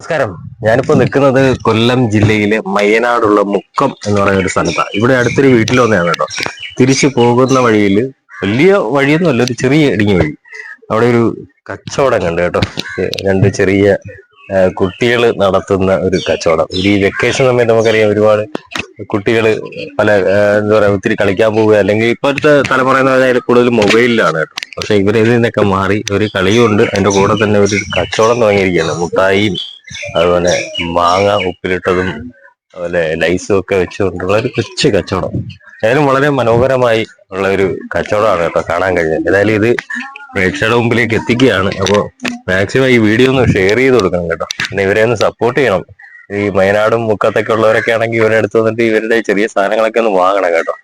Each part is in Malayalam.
നമസ്കാരം. ഞാനിപ്പോ നിൽക്കുന്നത് കൊല്ലം ജില്ലയിലെ മയ്യനാടുള്ള മുക്കം എന്ന് പറയുന്ന ഒരു സ്ഥലത്താണ്. ഇവിടെ അടുത്തൊരു വീട്ടിൽ വന്നതാണ് കേട്ടോ. തിരിച്ചു പോകുന്ന വഴിയിൽ വലിയ വഴിയൊന്നുമല്ല, ഒരു ചെറിയ ഇടുങ്ങിയ വഴി. അവിടെ ഒരു കച്ചവടം കണ്ടു കേട്ടോ. രണ്ട് ചെറിയ കുട്ടികൾ നടത്തുന്ന ഒരു കച്ചവടം. ഈ വെക്കേഷൻ സമയത്ത് നമുക്കറിയാം ഒരുപാട് കുട്ടികൾ പല എന്താ പറയാ ഒത്തിരി കളിക്കാൻ പോവുക, അല്ലെങ്കിൽ ഇപ്പോഴത്തെ തലമുറ എന്ന് പറഞ്ഞാൽ കൂടുതൽ മൊബൈലിലാണ് കേട്ടോ. പക്ഷെ ഇവരിൽ നിന്നൊക്കെ മാറി ഒരു കളിയുണ്ട്, അതിന്റെ കൂടെ തന്നെ ഒരു കച്ചവടം തുടങ്ങിയിരിക്കുകയാണ്. മുട്ടായിയും അതുപോലെ മാങ്ങ ഉപ്പിലിട്ടതും അതുപോലെ ലൈസും ഒക്കെ വെച്ചുകൊണ്ടുള്ള ഒരു കൊച്ചു കച്ചവടം. ഏതായാലും വളരെ മനോഹരമായി ഉള്ള ഒരു കച്ചവടമാണ് കേട്ടോ കാണാൻ കഴിഞ്ഞത്. ഏതായാലും ഇത് പ്രേക്ഷകരുടെ മുമ്പിലേക്ക് എത്തിക്കുകയാണ്. അപ്പോൾ മാക്സിമം ഈ വീഡിയോ ഒന്ന് ഷെയർ ചെയ്ത് കൊടുക്കണം കേട്ടോ. പിന്നെ ഇവരെ ഒന്ന് സപ്പോർട്ട് ചെയ്യണം. ഈ വയനാടും മുക്കത്തൊക്കെ ഉള്ളവരൊക്കെ ആണെങ്കിൽ ഇവരെ അടുത്ത് വന്നിട്ട് ഇവരുടെ ചെറിയ സാധനങ്ങളൊക്കെ ഒന്ന് വാങ്ങണം കേട്ടോ.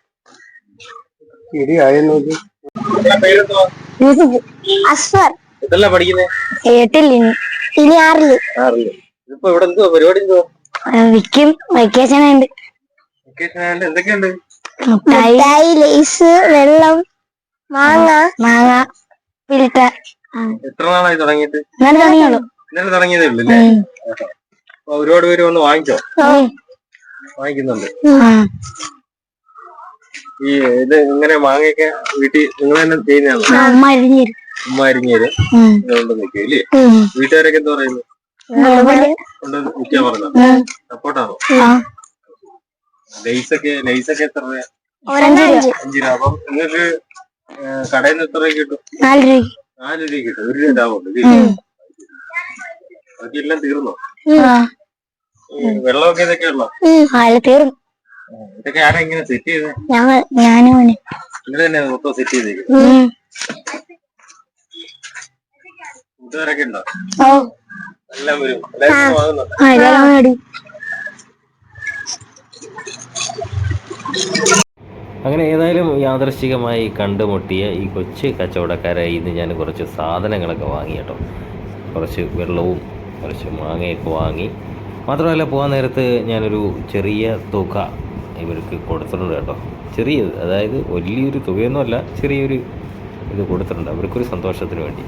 വിക്കും വെക്കേഷൻ ഉണ്ട്. എന്തൊക്കെയുണ്ട്? മുട്ടായി, ലേസ്, വെള്ളം, മാങ്ങ ഫിൽറ്റർ. എത്ര നാളായി തുടങ്ങിയിട്ട്? ഇന്നലെ തുടങ്ങിയതേ ഉള്ളൂ അല്ലേ? ഒരുപാട് പേര് വന്ന് വാങ്ങിച്ചോ? വാങ്ങിക്കുന്നുണ്ട്. ഈ ഇത് ഇങ്ങനെ മാങ്ങയൊക്കെ വീട്ടിൽ നിങ്ങൾ തന്നെ ചെയ്യുന്നതാണോ? ഉമ്മ അരിഞ്ഞേര് കൊണ്ട് നിൽക്കും ഇല്ലേ? വീട്ടുകാരൊക്കെ എന്താ പറയുന്നു? കൊണ്ട് നിൽക്കാൻ പറഞ്ഞോ? സപ്പോർട്ടാണോ? ലൈസൊക്കെ എത്ര രൂപ? 5 രൂപ. അപ്പം നിങ്ങൾക്ക് കടയിൽ നിന്ന് എത്ര രൂപ കിട്ടും? 4 രൂപ കിട്ടും. 1 രൂപ ലാഭമുണ്ട്. ബാക്കി എല്ലാം തീർന്നോ? വെള്ളമൊക്കെ ഇതൊക്കെ ഉള്ളോ? ഇതൊക്കെ ആരാ ഇങ്ങനെ സെറ്റ് ചെയ്തത്? നിങ്ങൾ തന്നെ മൊത്തം സെറ്റ് ചെയ്തേക്കും. കൂട്ടുകാരൊക്കെ ഉണ്ടോ? എല്ലാം വരും. എല്ലാവരും വാങ്ങുന്നുണ്ട്. അങ്ങനെ ഏതായാലും യാദൃശ്ചികമായി കണ്ടുമുട്ടിയ ഈ കൊച്ചു കച്ചവടക്കാരായി ഇന്ന് ഞാൻ കുറച്ച് സാധനങ്ങളൊക്കെ വാങ്ങി കേട്ടോ. കുറച്ച് വെള്ളവും കുറച്ച് മാങ്ങയൊക്കെ വാങ്ങി. മാത്രമല്ല പോകാൻ നേരത്ത് ഞാനൊരു ചെറിയ തുക ഇവർക്ക് കൊടുത്തിട്ടുണ്ട് കേട്ടോ. ചെറിയത്, അതായത് വലിയൊരു തുകയൊന്നുമല്ല, ചെറിയൊരു ഇത് കൊടുത്തിട്ടുണ്ട് അവർക്കൊരു സന്തോഷത്തിന് വേണ്ടി.